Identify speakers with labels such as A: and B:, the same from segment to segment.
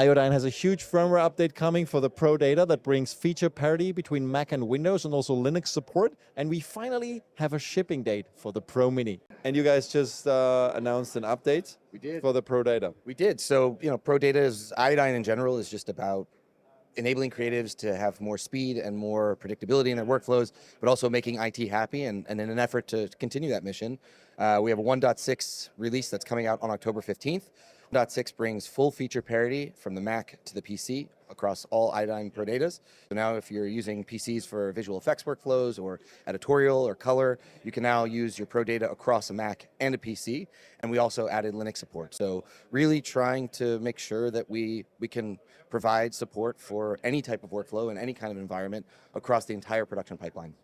A: Iodyne has a huge firmware update coming for the Pro Data that brings feature parity between Mac and Windows and also Linux support. And we finally have a shipping date for the Pro Mini. And you guys just announced an update for the Pro Data.
B: We did. So, Pro Data is, iodyne in general is just about enabling creatives to have more speed and more predictability in their workflows, but also making IT happy. And in an effort to continue that mission, we have a 1.6 release that's coming out on October 15th. 1.6 brings full feature parity from the Mac to the PC across all iodyne Pro Datas. So now if you're using PCs for visual effects workflows or editorial or color, you can now use your Pro Data across a Mac and a PC. And we also added Linux support. So really trying to make sure that we can provide support for any type of workflow in any kind of environment across the entire production pipeline.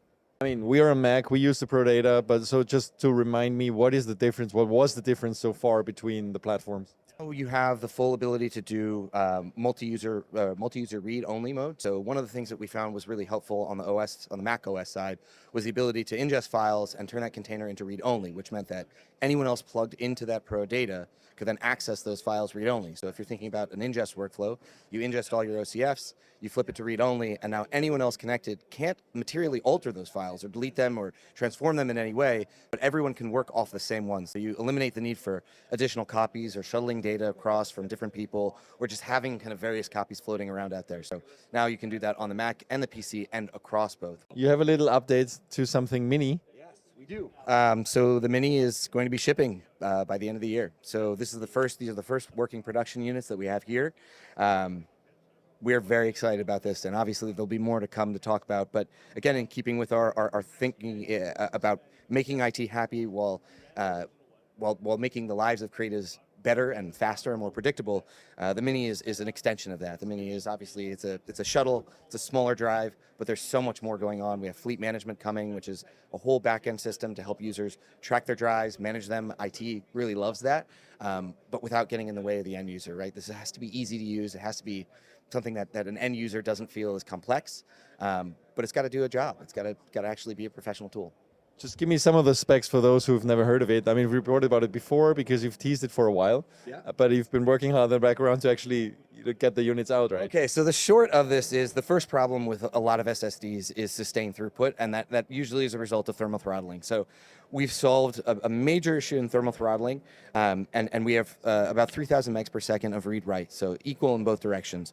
A: I mean, we are a Mac, we use the Pro Data, but so just to remind me, what is the difference? What was the difference so far between the platforms?
B: You have the full ability to do multi-user read-only mode. So one of the things that we found was really helpful on the Mac OS side was the ability to ingest files and turn that container into read-only, which meant that anyone else plugged into that Pro Data could then access those files read-only. So if you're thinking about an ingest workflow, you ingest all your OCFs, you flip it to read-only, and now anyone else connected can't materially alter those files or delete them or transform them in any way, but everyone can work off the same one. So you eliminate the need for additional copies or shuttling data across from different people, or just having kind of various copies floating around out there. So now you can do that on the Mac and the PC and across both.
A: You have a little update to something mini.
B: Yes, we do. So the Mini is going to be shipping by the end of the year. So these are the first working production units that we have here. We're very excited about this, and obviously there'll be more to come to talk about. But again, in keeping with our thinking about making IT happy while making the lives of creators better and faster and more predictable, the Mini is an extension of that. The Mini is obviously it's a shuttle, it's a smaller drive, but there's so much more going on. We have fleet management coming, which is a whole back-end system to help users track their drives, manage them. IT really loves that, but without getting in the way of the end user, right? This has to be easy to use. It has to be something that an end user doesn't feel is complex, but it's got to do a job. It's got to actually be a professional tool.
A: Just give me some of the specs for those who've never heard of it. I mean, we reported about it before because you've teased it for a while, but you've been working hard in the background to actually get the units out, right?
B: Okay, so the short of this is the first problem with a lot of SSDs is sustained throughput, and that usually is a result of thermal throttling. So we've solved a major issue in thermal throttling, and we have about 3,000 megs per second of read-write, so equal in both directions.